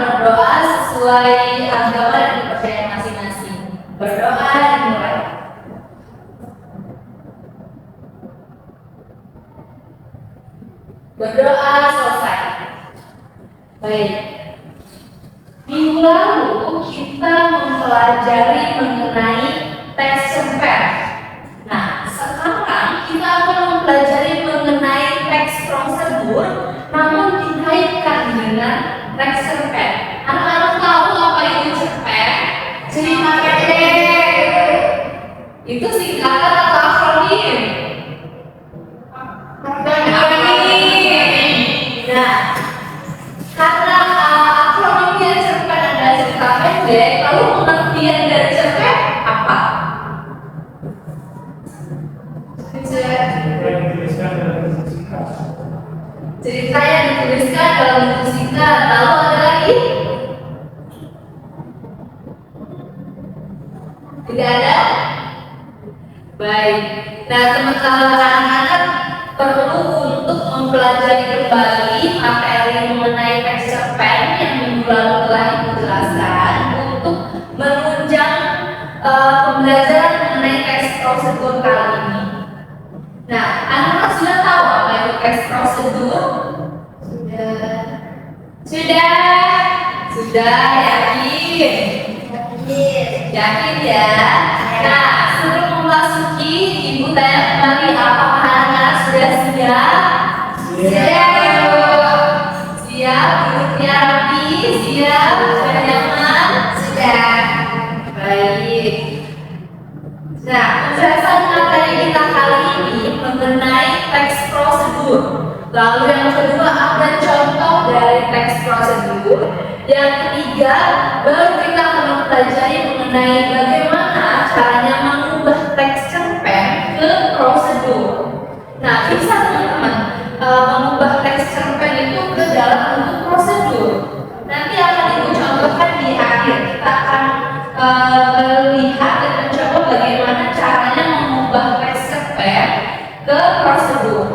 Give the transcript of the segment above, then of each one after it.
berdoa sesuai agama dan kepercayaan masing-masing. Berdoa dimulai. Berdoa selesai. Baik. Minggu lalu kita mempelajari mengenai teks cerpen. Nah, sekarang kita akan mempelajari mengenai teks prosedur, namun dikaitkan dengan teks cerpen. Anak-anak tahu apa itu cerpen? Cerita pendek. Itu singkatan atau akronim? Nah, karena akronimnya cerpen adalah cerita pendek, lalu pengertian dari cerpen apa? Cerita yang dituliskan dalam bentuk singkat. Lalu ada lagi? Tidak ada? Baik. Nah, teman-teman anak-anak perlu untuk mempelajari kembali materi mengenai teks cerpen yang minggu lalu telah Ibu jelaskan untuk menunjang pembelajaran mengenai teks prosedur kali ini. Nah, anak-anak sudah tahu apa itu teks prosedur? Sudah yakin? Yakin ya? Nah, sebelum memasuki, Ibu tanya kembali apakah anak-anak sudah siap? Siap, duduknya rapi, siap, sudah nyaman? Sudah. Baik. Nah, penjelasan materi kita kali ini mengenai teks prosedur. Lalu yang kedua ada contoh dari teks prosedur. Yang ketiga baru kita akan mempelajari mengenai bagaimana caranya mengubah teks cerpen ke prosedur. Nah, bisa teman-teman mengubah teks cerpen itu ke dalam bentuk prosedur. Nanti akan Ibu contohkan di akhir. Kita akan melihat dan mencoba bagaimana caranya mengubah teks cerpen ke prosedur.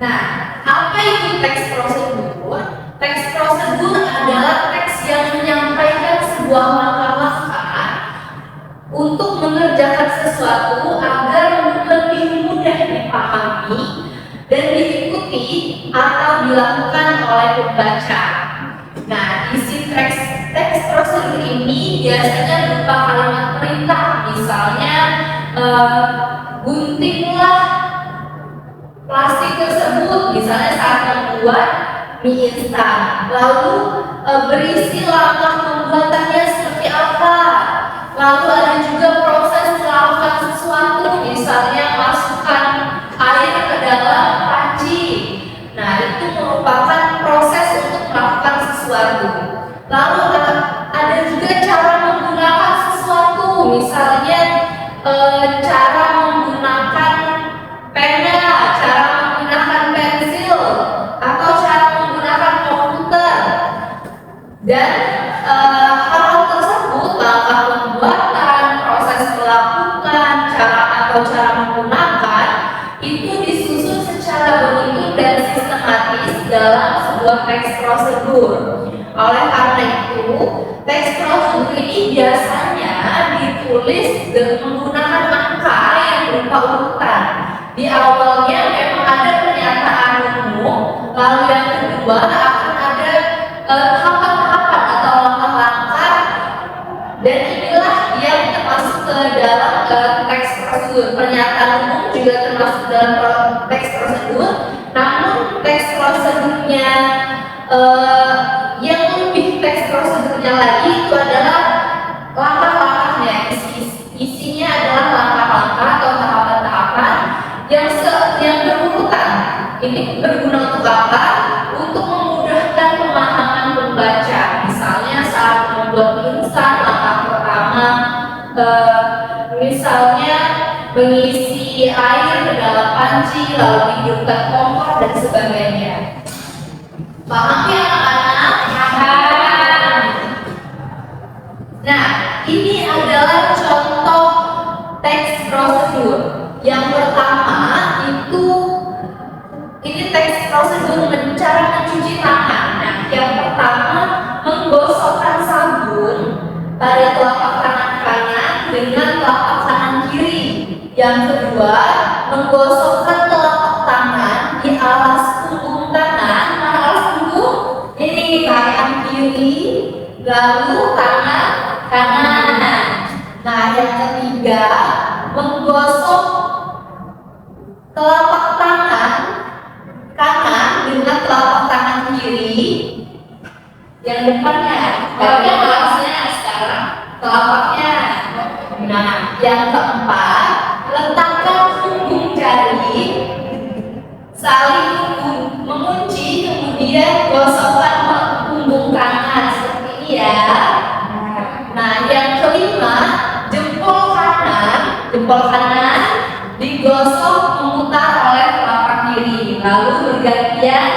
Nah, apa itu teks prosedur? Teks prosedur adalah teks yang menyampaikan sebuah langkah-langkah untuk mengerjakan sesuatu agar lebih mudah dipahami dan diikuti atau dilakukan oleh pembaca. Nah, isi teks prosedur ini biasanya berupa kalimat perintah, misalnya guntinglah plastik tersebut, misalnya saat membuat mie instan. Lalu berisi langkah pembuatannya seperti apa. Lalu ada juga proses melakukan sesuatu, misalnya masukkan air ke dalam panci. Nah, itu merupakan proses untuk melakukan sesuatu. Lalu ada juga cara menggunakan sesuatu, misalnya cara menggunakan pena, cara menggunakan pensil, atau cara menggunakan komputer. Dan hal tersebut, langkah pembuatan, proses melakukan, cara menggunakan, itu disusun secara beruntun dan sistematis dalam sebuah teks prosedur. Oleh karena itu, teks prosedur ini biasanya ditulis dengan menggunakan angka yang berupa urutan. Di awalnya memang ada pernyataan umum, lalu yang kedua akan ada tahapan-tahapan atau langkah-langkah, dan inilah yang termasuk ke dalam teks prosedur. Pernyataan umum juga termasuk dalam teks prosedur, namun teks prosedurnya yang lebih teks prosedurnya lagi itu adalah langkah-langkahnya. Isinya adalah langkah-langkah atau tahapan-tahapan yang berurutan. Ini berguna untuk apa? Untuk memudahkan pemahaman pembaca. Misalnya saat membuat mie instan, langkah pertama misalnya mengisi air ke dalam panci, lalu dihidupkan kompor dan sebagainya. Paham ya anak-anak? Paham. Nah, ini adalah contoh teks prosedur. Yang pertama itu, ini teks prosedur cara kedua, menggosokkan telapak tangan di alas punggung kanan. Mana alas punggung? Ini tangan kiri, lalu tangan kanan. Nah, yang ketiga, menggosok telapak tangan kanan dengan telapak tangan kiri yang depannya. Telapaknya alasnya sekarang, telapaknya. Nah, yang keempat, letakkan punggung jari saling mengunci, kemudian gosokkan punggung kanan seperti ini ya. Nah, yang kelima, jempol kanan digosok memutar oleh telapak kiri, lalu bergantian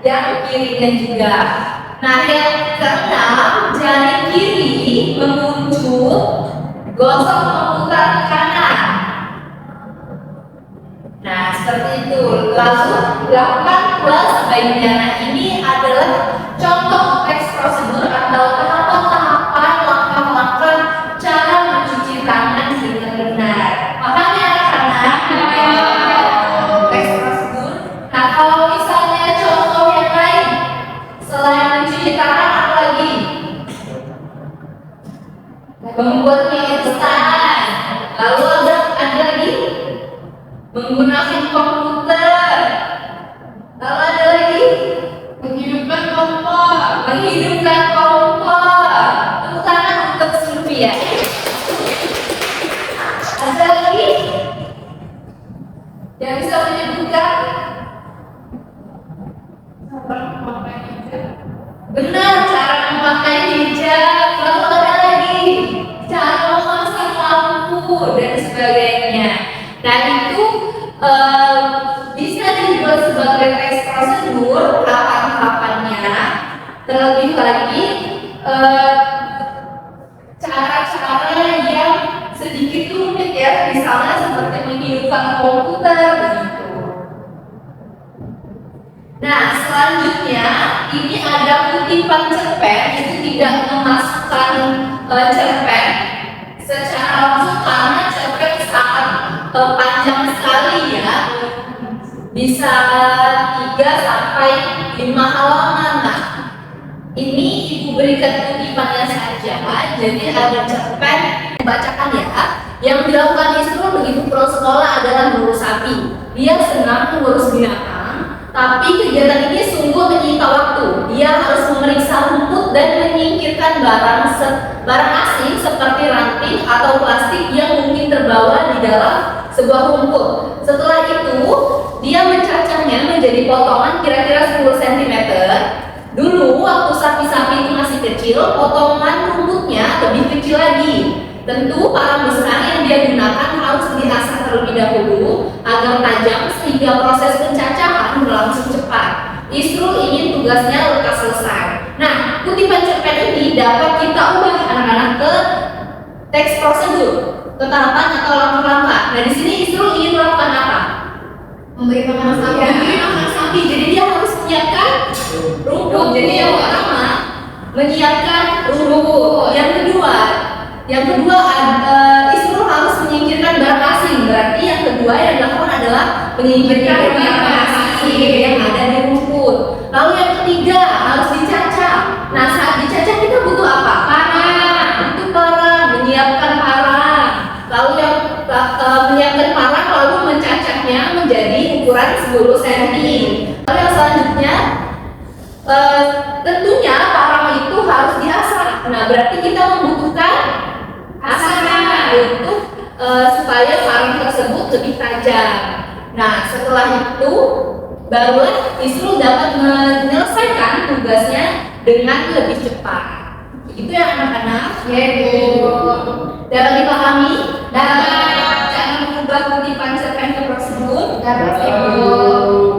yang kirinya juga. Nah, yang keenam, jari kiri menguncut, gosok memutar kanan. Nah, seperti itu. Lalu lakukan pula sebaiknya. Nah, ini adalah contoh teks prosedur atau tahapan-tahapan langkah-langkah cara mencuci tangan dengan benar. Makanya anak-anak teks prosedur. Nah, kalau misalnya contoh yang lain selain mencuci tangan apa lagi? Membuat mie instan. Lalu ada lagi menggunakan komputer. Lalu ada lagi menghidupkan kompor. Tepuk tangan untuk Sylvia. Ada lagi yang bisa menyebutkan? Benar, cara memakai hijab. Lalu ada lagi cara memasang lampu dan sebagainya. Nah, itu bisa dibuat sebagai teks prosedur tahapan-tahapannya. Terlebih lagi cara-cara yang sedikit rumit ya, misalnya seperti menghidupkan komputer begitu. Nah, selanjutnya ini ada kutipan cerpen. Itu tidak memasukkan cerpen secara langsung karena cerpen sangat panjang sekali ya, bisa 3 sampai 5 halaman. Nah, ini ibu berikan kutipannya saja. Jadi ada cerpen dibacakan ya. Yang dilakukan Isrul begitu pulang sekolah adalah mengurus sapi. Dia senang mengurus binatang, tapi kegiatan ini sungguh menyita waktu. Dia harus memeriksa rumput dan menyingkirkan barang asing seperti ranting atau plastik yang mungkin terbawa di dalam sebuah rumput. Setelah itu, dia mencacahnya menjadi potongan kira-kira 10 cm. Dulu waktu sapi-sapi itu masih kecil, potongan rumputnya lebih kecil lagi. Tentu parang besar yang dia gunakan harus diasah terlebih dahulu agar tajam sehingga proses pencacahan berlangsung cepat. Isrul ingin tugasnya lekas selesai. Nah, kutipan cerpen ini dapat kita ubah anak-anak ke teks prosedur, ke tahapan atau langkah-langkah. Nah, di sini Isrul ingin melakukan apa? Memberi makan sapi. Jadi dia harus menyiapkan rumput. Jadi yang pertama menyiapkan rumput. Yang kedua Isrul harus menyingkirkan barang asing. Berarti yang kedua yang dilakukan adalah menyingkirkan barang asing yang ada di rumput. Lalu yang ketiga harus dicacah. Nah, saat dicacah kita butuh apa? Parang. Butuh parang, menyiapkan parang. Lalu yang menyiapkan parang lalu mencacahnya menjadi ukuran 10 cm. Lalu yang selanjutnya tentunya parang itu harus diasah. Nah, berarti kita membutuhkan asahan untuk supaya parang tersebut lebih tajam. Nah, setelah itu barulah Isrul dapat menyelesaikan tugasnya dengan lebih cepat. Itu ya anak-anak. Ya, Bu. Dapat dipahami? Jangan mengubah kutipan cerpen ke prosedur. Dapat, Bu.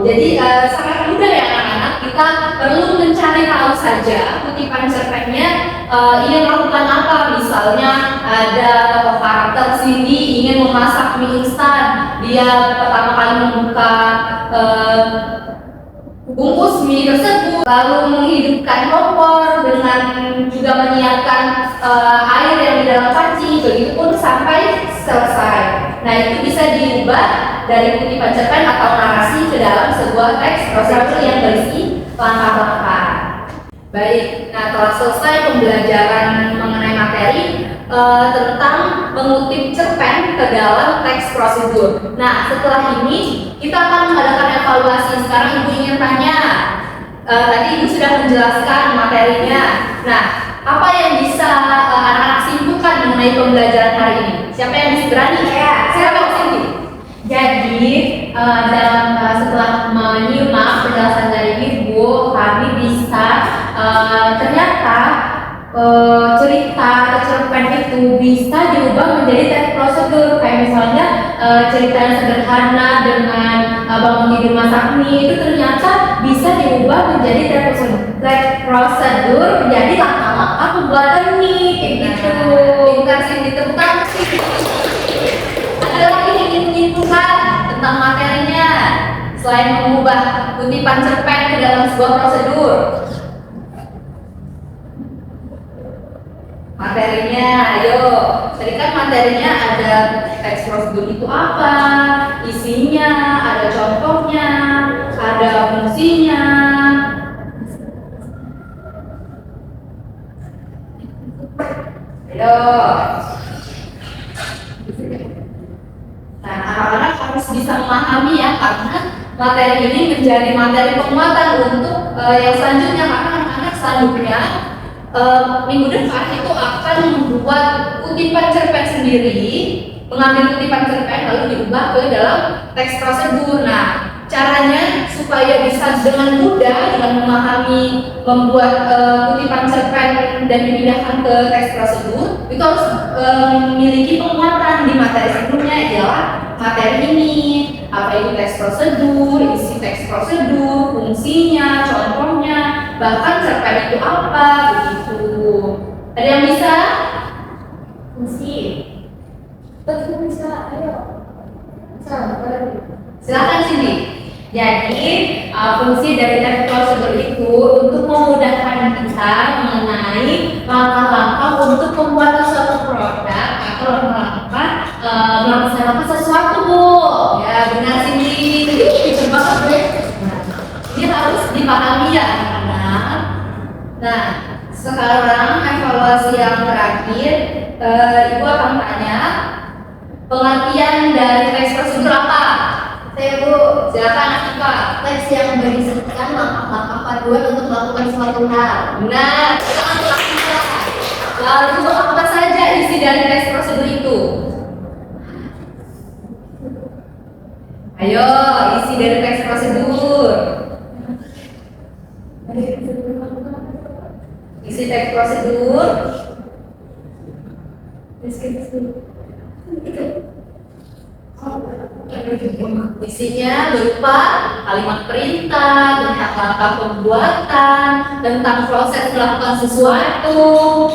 Jadi sangat mudah ya anak-anak. Kita perlu mencari tahu saja kutipan cerpennya ingin melakukan apa. Misalnya ada karakter Cindy ingin memasak mie instan. Dia pertama kali membuka bungkus mie tersebut, lalu menghidupkan kompor dengan juga menyiapkan air yang di dalam panci, begitu pun sampai selesai. Nah, itu bisa diubah dari kutipan cerpen atau narasi ke dalam sebuah teks prosedur yang berisi langkah-langkah. Baik, nah telah selesai pembelajaran mengenai materi tentang mengutip cerpen ke dalam teks prosedur. Nah, setelah ini kita akan mengadakan evaluasi. Sekarang Ibu ingin tanya, tadi Ibu sudah menjelaskan materinya. Nah, apa yang bisa anak-anak simpulkan mengenai pembelajaran hari ini? Siapa yang bisa berani? Siapa Cindy? Jadi setelah menyimak penjelasan dari Ibu, kami bisa ternyata cerita atau cerpen itu bisa diubah menjadi teks prosedur. Kayak misalnya cerita yang sederhana dengan bangun tidur masak mie itu ternyata bisa diubah menjadi teks prosedur menjadi langkah-langkah pembuatan mie kayak gitu. Pintar sih, ditemukan. Ada lagi yang ingin menyimpulkan tentang materinya selain mengubah kutipan cerpen ke dalam sebuah prosedur? Materinya, ayo. Tadi kan materinya ada teks prosedur itu apa, isinya, ada contohnya, ada fungsinya. Ayo. Nah, anak-anak harus bisa memahami ya, karena materi ini menjadi materi penguatan untuk yang selanjutnya, karena anak-anak selanjutnya minggu depan itu akan membuat kutipan cerpen sendiri, mengambil kutipan cerpen lalu diubah ke dalam teks prosedur. Nah, caranya supaya bisa dengan mudah dengan memahami membuat kutipan cerpen dan dipindahkan ke teks prosedur, itu harus memiliki penguatan di materi sebelumnya, ialah materi ini, apa itu teks prosedur, isi teks prosedur, fungsinya, contohnya, bahkan cerpen itu apa, begitu. Ada yang bisa? Fungsi. Betul bisa, ayo. Silakan sini. Jadi fungsi dari teks prosedur itu untuk memudahkan kita mengenai langkah-langkah untuk pembuatan suatu produk atau langkah-langkah melaksanakan sesuatu, Bu. Ya, benar sini. Pintar banget, Bu. Ini harus dipahami ya, anak-anak. Nah, sekarang evaluasi yang terakhir, Ibu akan tanya pengertian dari teks prosedur apa? Saya, Bu. Silakan Afifa. Teks yang berisikan langkah-langkah panduan untuk melakukan suatu hal. Benar, silakan Afifa. Lalu apa saja isi dari teks prosedur itu? Ayo, isi dari teks prosedur. Isi teks prosedur. Isinya berupa kalimat perintah, tentang langkah pembuatan, tentang proses melakukan sesuatu,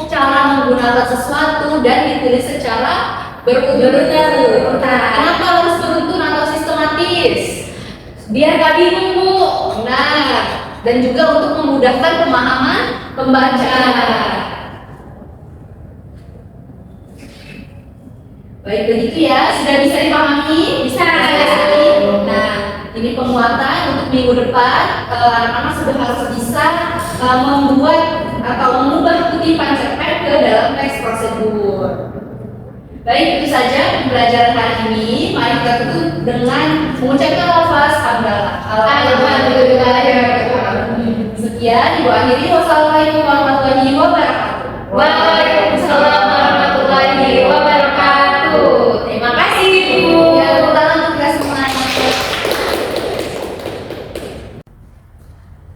cara menggunakan sesuatu, dan ditulis secara beruntun. Kenapa harus beruntun atau sistematis? Biar gak bingung, Bu. Nah, dan juga untuk memudahkan pemahaman pembaca. Baik, begitu ya, sudah bisa dipahami? Bisa. Nah, ini penguatan untuk minggu depan. Anak-anak sudah harus bisa membuat atau mengubah kutipan cerpen ke dalam teks prosedur. Baik, itu saja pembelajaran hari ini. Mari kita tutup dengan mengucapkan lafaz hamdalah. Sekian, Ibu akhiri. Wassalamualaikum warahmatullahi wabarakatuh. Waalaikumsalam warahmatullahi wabarakatuh. Terima kasih, Ibu. Ya, tepuk tangan untuk kita semuanya.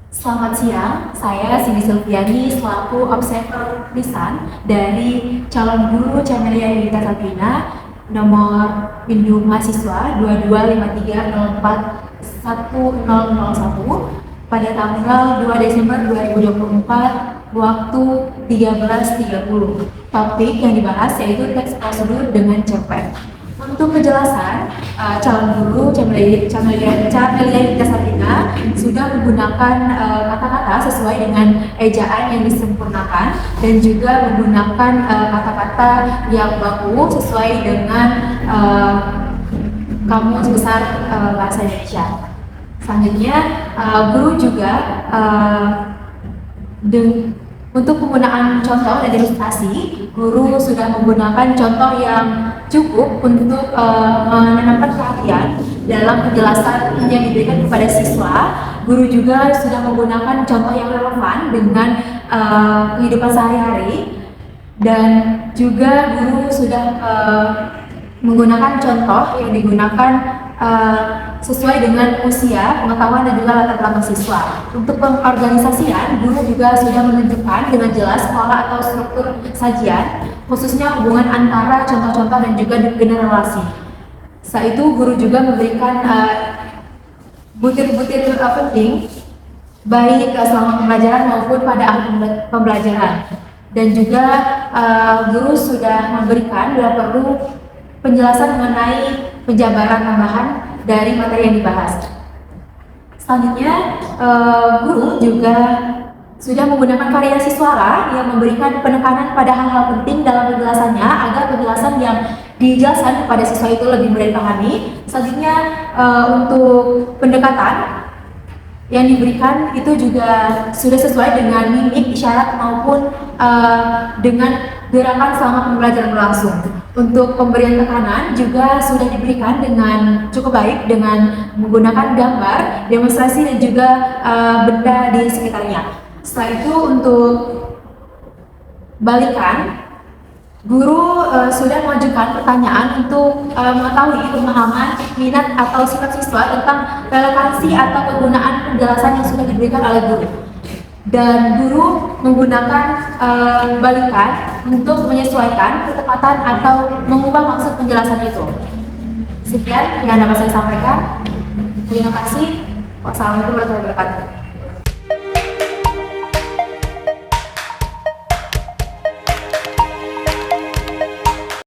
Selamat siang, saya Cindy Silviani selaku observer lisan dari calon guru Camelia Yunita Sabrina nomor induk mahasiswa 2253041001 pada tanggal 2 Desember 2024 waktu 13.30. Topik yang dibahas yaitu teks prosedur dengan cerpen. Untuk kejelasan, calon guru Camelia Yunita Sabrina sudah menggunakan kata-kata sesuai dengan ejaan yang disempurnakan dan juga menggunakan kata-kata yang baku sesuai dengan Kamus Besar Bahasa Indonesia. Selanjutnya, guru juga untuk penggunaan contoh dan ilustrasi, guru sudah menggunakan contoh yang cukup untuk menanamkan perhatian dalam penjelasan yang diberikan kepada siswa. Guru juga sudah menggunakan contoh yang relevan dengan kehidupan sehari-hari, dan juga guru sudah menggunakan contoh yang digunakan sesuai dengan usia, pengetahuan, dan juga latar belakang siswa. Untuk pengorganisasian, guru juga sudah menunjukkan dengan jelas pola atau struktur sajian, khususnya hubungan antara contoh-contoh dan juga generasi. Setelah itu, guru juga memberikan butir-butir penting, baik selama pembelajaran maupun pada akhir pembelajaran. Dan juga guru sudah memberikan bila perlu penjelasan mengenai penjabaran tambahan dari materi yang dibahas. Selanjutnya, guru juga sudah menggunakan variasi suara yang memberikan penekanan pada hal-hal penting dalam penjelasannya agar penjelasan yang dijelaskan kepada siswa itu lebih mudah dipahami. Selanjutnya, untuk pendekatan yang diberikan itu juga sudah sesuai dengan mimik, isyarat maupun dengan gerakan selama pembelajaran berlangsung. Untuk pemberian tekanan juga sudah diberikan dengan cukup baik dengan menggunakan gambar, demonstrasi, dan juga benda di sekitarnya. Setelah itu, untuk balikan, guru sudah mengajukan pertanyaan untuk mengetahui pemahaman, minat, atau sikap siswa tentang relevansi atau penggunaan penjelasan yang sudah diberikan oleh guru. Dan guru menggunakan balikan untuk menyesuaikan ketepatan atau mengubah maksud penjelasan itu. Sekian yang dapat saya sampaikan. Terima kasih. Wassalamualaikum warahmatullahi wabarakatuh.